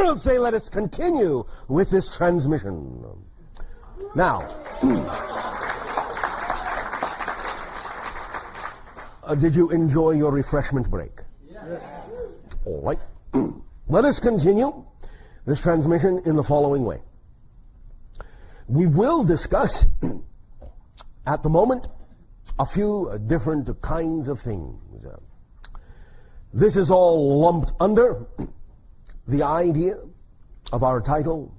I'll say let us continue with this transmission. Now, did you enjoy your refreshment break? Yes. All right. Let us continue this transmission in the following way. We will discuss at the moment a few different kinds of things. This is all lumped under the idea of our title,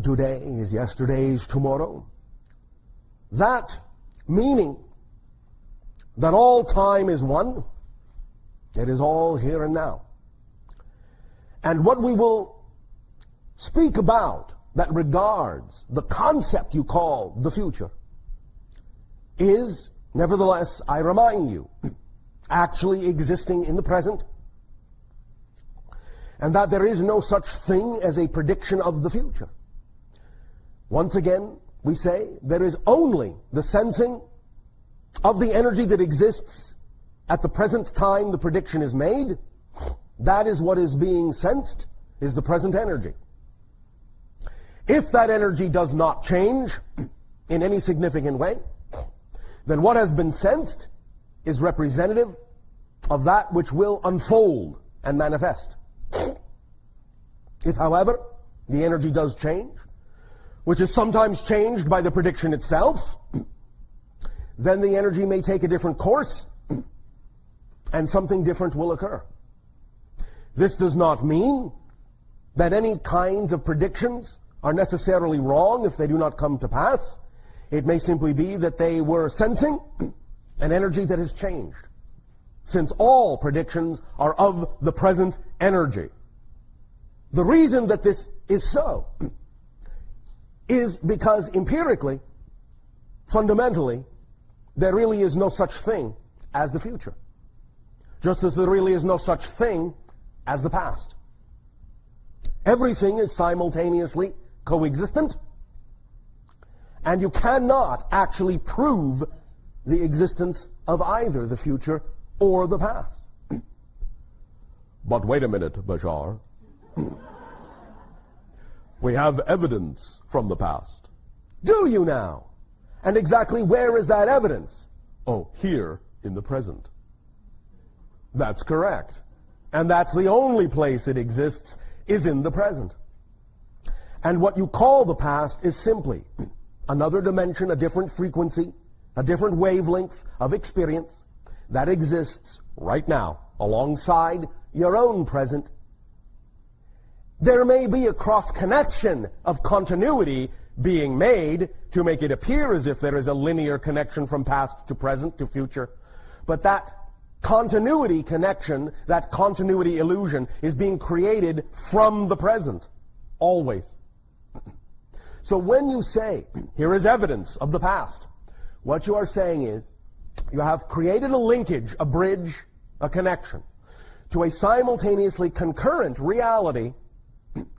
Today is Yesterday's Tomorrow. That meaning that all time is one, it is all here and now. And what we will speak about that regards the concept you call the future is, nevertheless, I remind you, actually existing in the present, and that there is no such thing as a prediction of the future. Once again, we say there is only the sensing of the energy that exists at the present time the prediction is made. That is what is being sensed, is the present energy. If that energy does not change in any significant way, then what has been sensed is representative of that which will unfold and manifest. If, however, the energy does change, which is sometimes changed by the prediction itself, then the energy may take a different course and something different will occur. This does not mean that any kinds of predictions are necessarily wrong if they do not come to pass. It may simply be that they were sensing an energy that has changed, since all predictions are of the present energy. The reason that this is so is because empirically, fundamentally, there really is no such thing as the future, just as there really is no such thing as the past. Everything is simultaneously coexistent, and you cannot actually prove the existence of either the future or the past. But wait a minute, Bashar. We have evidence from the past. Do you now? And exactly where is that evidence? Oh, here in the present. That's correct. And that's the only place it exists, is in the present. And what you call the past is simply another dimension, a different frequency, a different wavelength of experience that exists right now alongside your own present. There may be a cross-connection of continuity being made to make it appear as if there is a linear connection from past to present to future, but that continuity connection, that continuity illusion, is being created from the present, always. So when you say, here is evidence of the past, what you are saying is, you have created a linkage, a bridge, a connection, to a simultaneously concurrent reality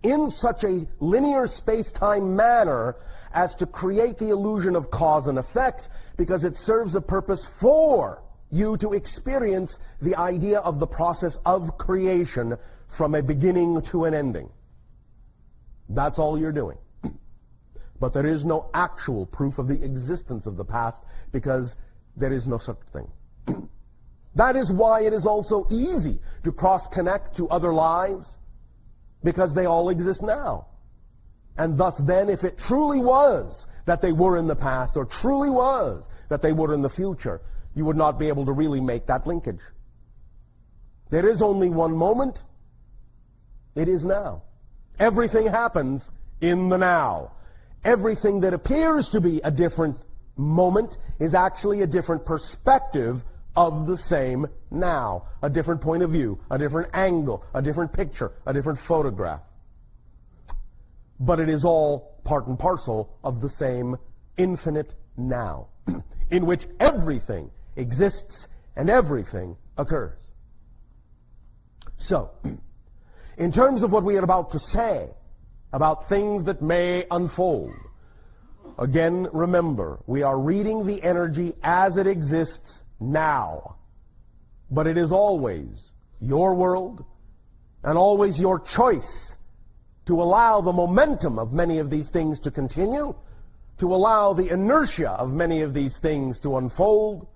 in such a linear space-time manner as to create the illusion of cause and effect, because it serves a purpose for you to experience the idea of the process of creation from a beginning to an ending. That's all you're doing. But there is no actual proof of the existence of the past, because there is no such thing. That is why it is also easy to cross-connect to other lives, because they all exist now. And thus then, if it truly was that they were in the past, or truly was that they were in the future, you would not be able to really make that linkage. There is only one moment. It is now. Everything happens in the now. Everything that appears to be a different moment is actually a different perspective of the same now. A different point of view, a different angle, a different picture, a different photograph. But it is all part and parcel of the same infinite now, in which everything exists and everything occurs. So, in terms of what we are about to say about things that may unfold, again, remember, we are reading the energy as it exists now. But it is always your world and always your choice to allow the momentum of many of these things to continue, to allow the inertia of many of these things to unfold,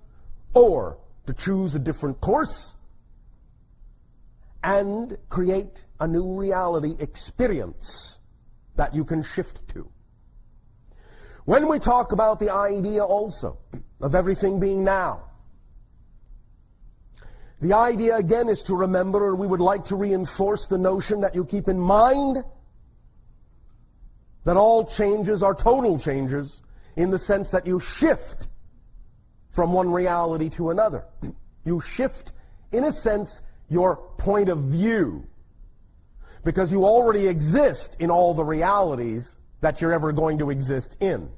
or to choose a different course and create a new reality experience that you can shift to. When we talk about the idea also of everything being now, the idea again is to remember, or we would like to reinforce the notion that you keep in mind that all changes are total changes in the sense that you shift from one reality to another. You shift, in a sense, your point of view, because you already exist in all the realities that you're ever going to exist in.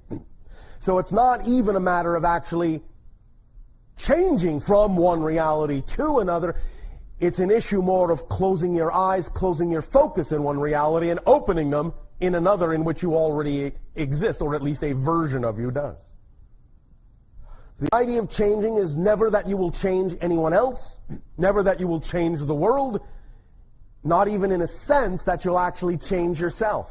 So it's not even a matter of actually changing from one reality to another. It's an issue more of closing your eyes, closing your focus in one reality, and opening them in another in which you already exist, or at least a version of you does. The idea of changing is never that you will change anyone else, never that you will change the world, not even in a sense that you'll actually change yourself.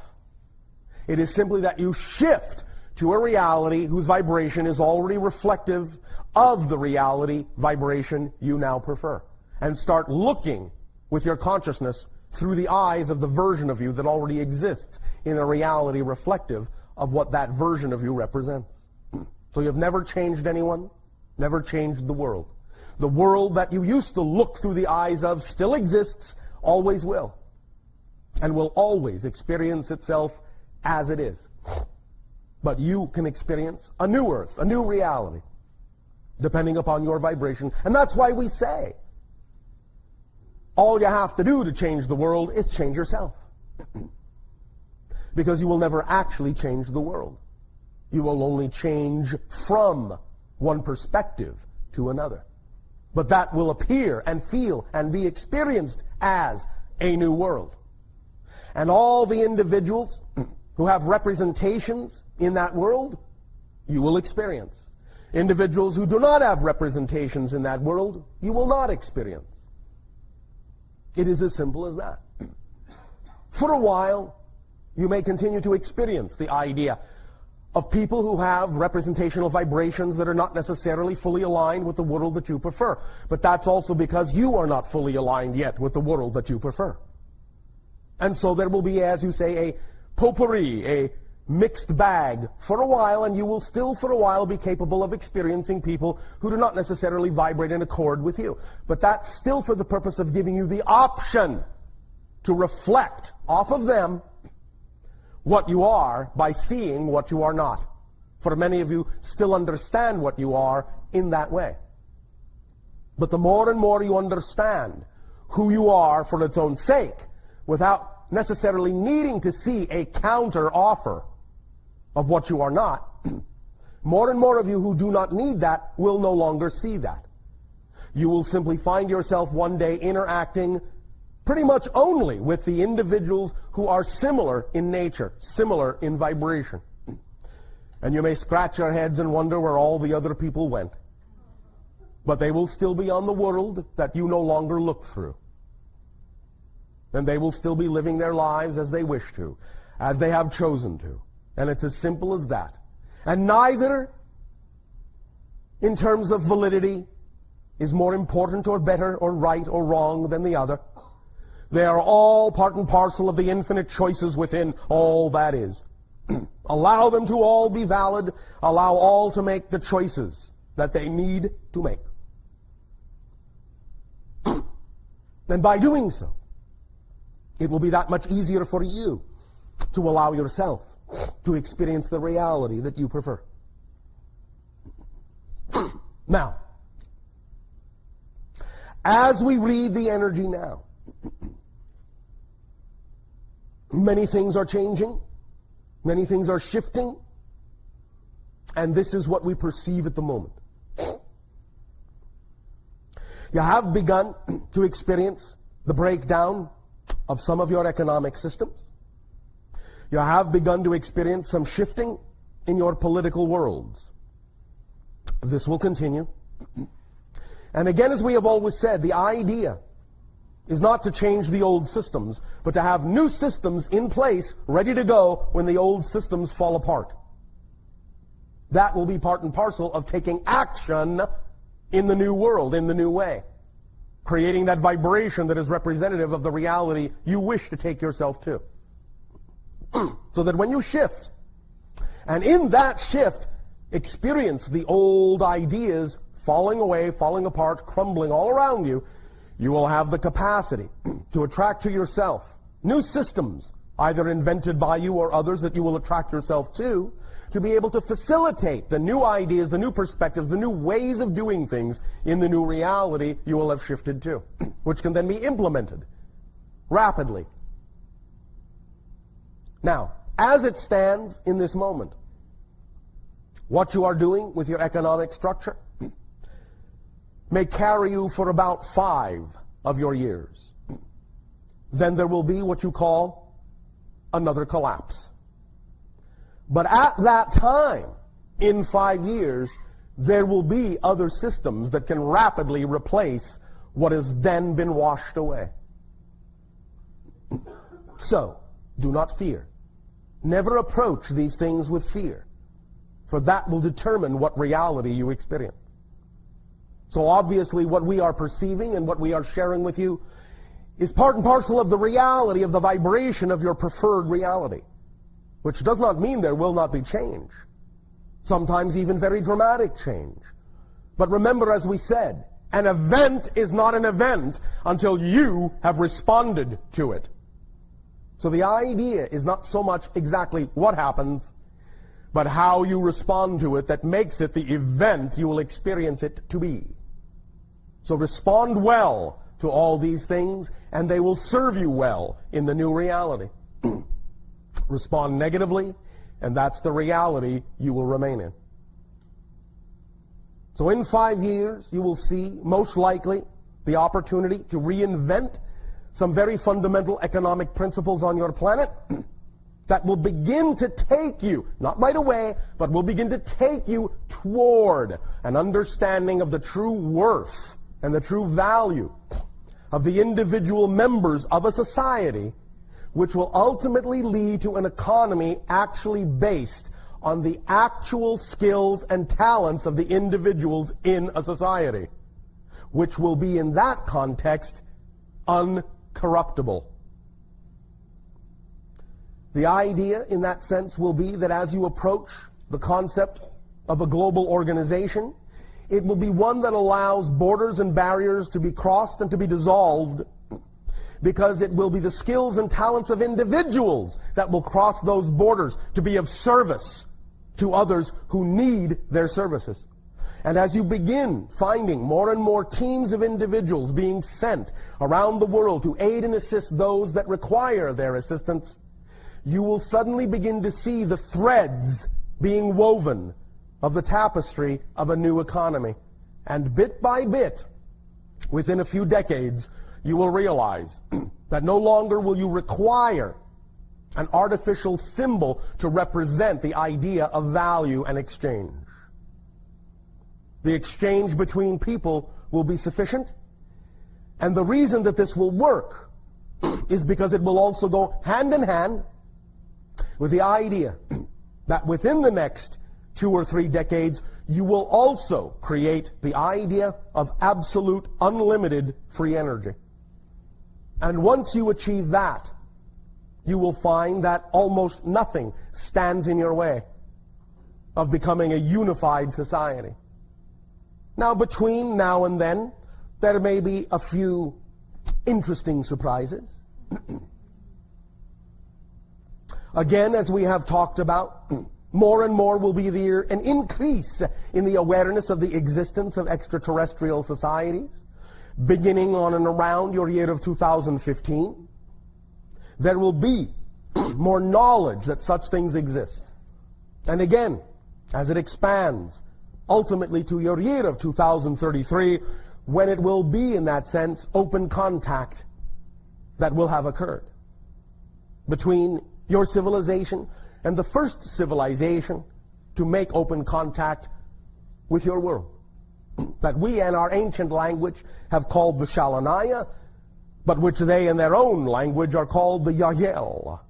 It is simply that you shift to a reality whose vibration is already reflective of the reality vibration you now prefer, and start looking with your consciousness through the eyes of the version of you that already exists in a reality reflective of what that version of you represents. So you've never changed anyone, never changed the world. The world that you used to look through the eyes of still exists, always will, and will always experience itself as it is. But you can experience a new earth, a new reality, depending upon your vibration. And that's why we say, all you have to do to change the world is change yourself. Because you will never actually change the world. You will only change from one perspective to another. But that will appear and feel and be experienced as a new world. And all the individuals who have representations in that world, you will experience. Individuals who do not have representations in that world, you will not experience. It is as simple as that. For a while, you may continue to experience the idea of people who have representational vibrations that are not necessarily fully aligned with the world that you prefer. But that's also because you are not fully aligned yet with the world that you prefer. And so there will be, as you say, a potpourri, a mixed bag for a while, and you will still for a while be capable of experiencing people who do not necessarily vibrate in accord with you. But that's still for the purpose of giving you the option to reflect off of them what you are by seeing what you are not. For many of you still understand what you are in that way. But the more and more you understand who you are for its own sake, without necessarily needing to see a counter offer of what you are not, more and more of you who do not need that will no longer see that. You will simply find yourself one day interacting pretty much only with the individuals who are similar in nature, similar in vibration. And you may scratch your heads and wonder where all the other people went. But they will still be on the world that you no longer look through. And they will still be living their lives as they wish to, as they have chosen to. And it's as simple as that. And neither, in terms of validity, is more important or better or right or wrong than the other. They are all part and parcel of the infinite choices within all that is. Allow them to all be valid. Allow all to make the choices that they need to make. And by doing so, it will be that much easier for you to allow yourself to experience the reality that you prefer. Now, as we read the energy now, many things are changing, many things are shifting, and this is what we perceive at the moment. You have begun to experience the breakdown of some of your economic systems. You have begun to experience some shifting in your political worlds. This will continue. And again, as we have always said, the idea is not to change the old systems, but to have new systems in place, ready to go when the old systems fall apart. That will be part and parcel of taking action in the new world, in the new way. Creating that vibration that is representative of the reality you wish to take yourself to. So that when you shift, and in that shift, experience the old ideas falling away, falling apart, crumbling all around you, you will have the capacity to attract to yourself new systems, either invented by you or others that you will attract yourself to be able to facilitate the new ideas, the new perspectives, the new ways of doing things in the new reality you will have shifted to, which can then be implemented rapidly. Now, as it stands in this moment, what you are doing with your economic structure may carry you for about 5 of your years. Then there will be what you call another collapse. But at that time, in 5 years, there will be other systems that can rapidly replace what has then been washed away. So, do not fear. Never approach these things with fear, for that will determine what reality you experience. So obviously what we are perceiving and what we are sharing with you is part and parcel of the reality, of the vibration of your preferred reality, which does not mean there will not be change, sometimes even very dramatic change. But remember, as we said, an event is not an event until you have responded to it. So the idea is not so much exactly what happens, but how you respond to it that makes it the event you will experience it to be. So respond well to all these things, and they will serve you well in the new reality. Respond negatively, and that's the reality you will remain in. So in 5 years, you will see, most likely, the opportunity to reinvent some very fundamental economic principles on your planet that will begin to take you, not right away, but will begin to take you toward an understanding of the true worth and the true value of the individual members of a society, which will ultimately lead to an economy actually based on the actual skills and talents of the individuals in a society, which will be in that context uncorruptible. The idea in that sense will be that as you approach the concept of a global organization, it will be one that allows borders and barriers to be crossed and to be dissolved, because it will be the skills and talents of individuals that will cross those borders to be of service to others who need their services. And as you begin finding more and more teams of individuals being sent around the world to aid and assist those that require their assistance, you will suddenly begin to see the threads being woven of the tapestry of a new economy. And bit by bit, within a few decades, you will realize that no longer will you require an artificial symbol to represent the idea of value and exchange. The exchange between people will be sufficient, and the reason that this will work is because it will also go hand in hand with the idea that within the next 2 or 3 decades, you will also create the idea of absolute, unlimited free energy. And once you achieve that, you will find that almost nothing stands in your way of becoming a unified society. Now, between now and then, there may be a few interesting surprises. Again, as we have talked about, more and more will be there an increase in the awareness of the existence of extraterrestrial societies, beginning on and around your year of 2015. There will be more knowledge that such things exist. And again, as it expands, ultimately to your year of 2033, when it will be, in that sense, open contact that will have occurred between your civilization and the first civilization to make open contact with your world, that we in our ancient language have called the Shalanaya, but which they in their own language are called the Yael.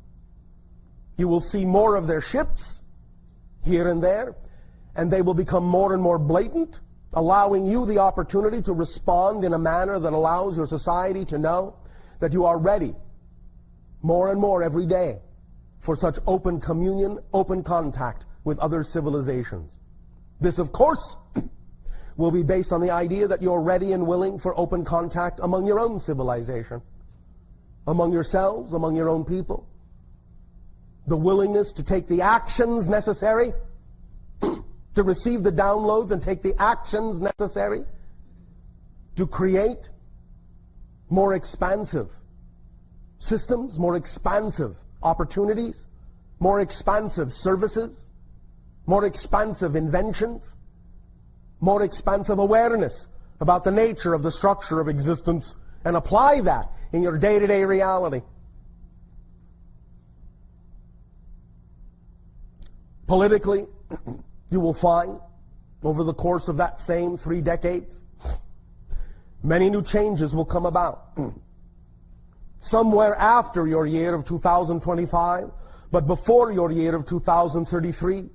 You will see more of their ships here and there, and they will become more and more blatant, allowing you the opportunity to respond in a manner that allows your society to know that you are ready more and more every day for such open communion, open contact with other civilizations. This, of course, will be based on the idea that you're ready and willing for open contact among your own civilization, among yourselves, among your own people. The willingness to take the actions necessary to receive the downloads and take the actions necessary to create more expansive systems, more expansive opportunities, more expansive services, more expansive inventions, more expansive awareness about the nature of the structure of existence, and apply that in your day-to-day reality. Politically, you will find, over the course of that same 3 decades, many new changes will come about. Somewhere after your year of 2025, but before your year of 2033,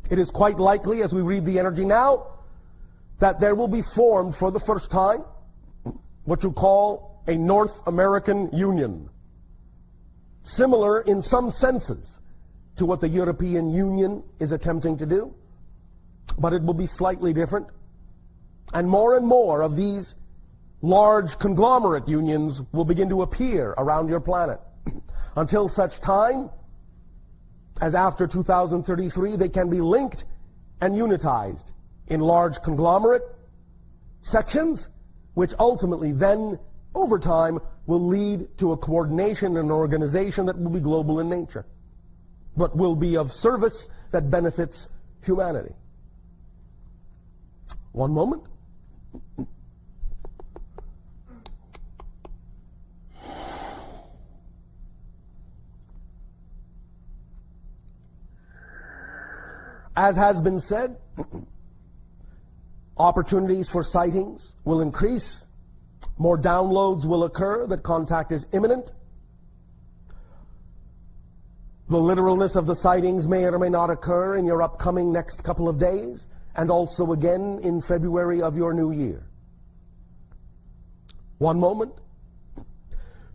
it is quite likely, as we read the energy now, that there will be formed for the first time what you call a North American Union, similar in some senses to what the European Union is attempting to do, but it will be slightly different. And more of these large conglomerate unions will begin to appear around your planet until such time as after 2033 they can be linked and unitized in large conglomerate sections, which ultimately then, over time, will lead to a coordination and organization that will be global in nature, but will be of service that benefits humanity. One moment. As has been said, opportunities for sightings will increase. More downloads will occur, that contact is imminent. The literalness of the sightings may or may not occur in your upcoming next couple of days, and also again in February of your new year. One moment.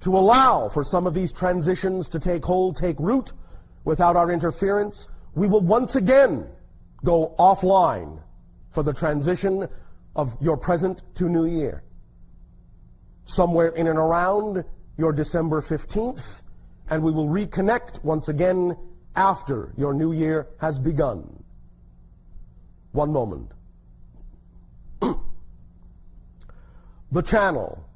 To allow for some of these transitions to take hold, take root, without our interference, we will once again go offline for the transition of your present to New Year. Somewhere in and around your December 15th, and we will reconnect once again after your New Year has begun. One moment. The channel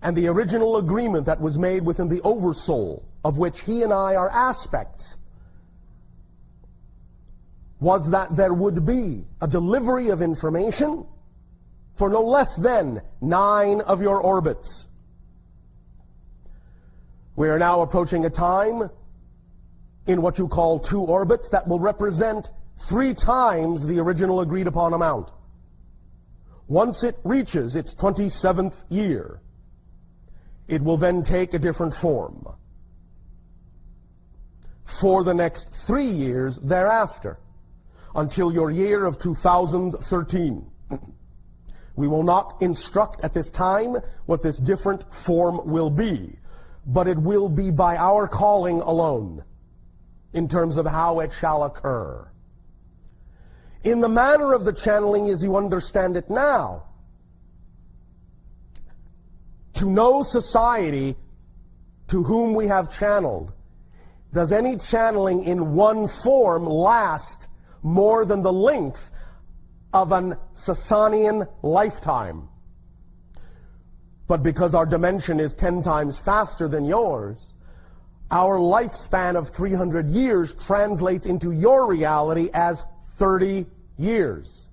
and the original agreement that was made within the Oversoul, of which he and I are aspects, was that there would be a delivery of information for no less than 9 of your orbits. We are now approaching a time in what you call 2 orbits that will represent 3 times the original agreed upon amount. Once it reaches its 27th year, it will then take a different form for the next 3 years thereafter, until your year of 2013. We will not instruct at this time what this different form will be, but it will be by our calling alone in terms of how it shall occur. In the manner of the channeling as you understand it now, to no society to whom we have channeled does any channeling in one form last more than the length of an Sasanian lifetime. But because our dimension is 10 times faster than yours, our lifespan of 300 years translates into your reality as 30 years.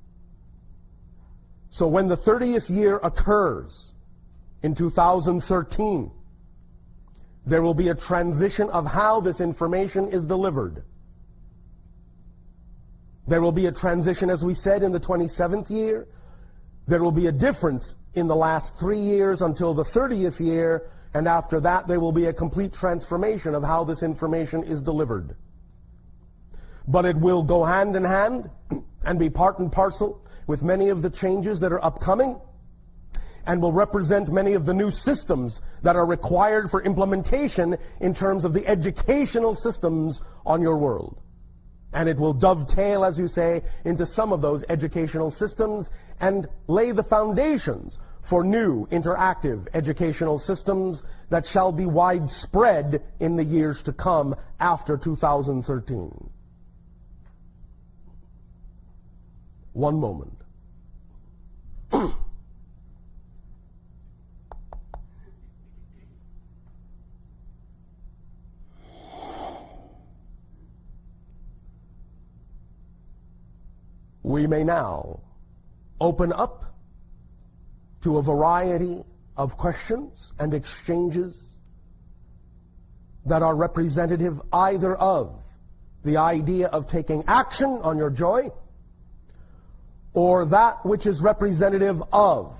So when the 30th year occurs in 2013, there will be a transition of how this information is delivered. There will be a transition, as we said, in the 27th year. There will be a difference in the last 3 years until the 30th year, and after that there will be a complete transformation of how this information is delivered. But it will go hand in hand and be part and parcel with many of the changes that are upcoming, and will represent many of the new systems that are required for implementation in terms of the educational systems on your world. And it will dovetail, as you say, into some of those educational systems and lay the foundations for new interactive educational systems that shall be widespread in the years to come after 2013. One moment. We may now open up to a variety of questions and exchanges that are representative either of the idea of taking action on your joy, or that which is representative of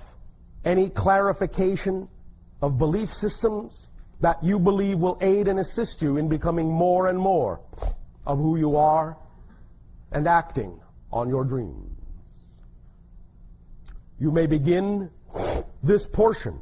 any clarification of belief systems that you believe will aid and assist you in becoming more and more of who you are and acting on your dreams. You may begin this portion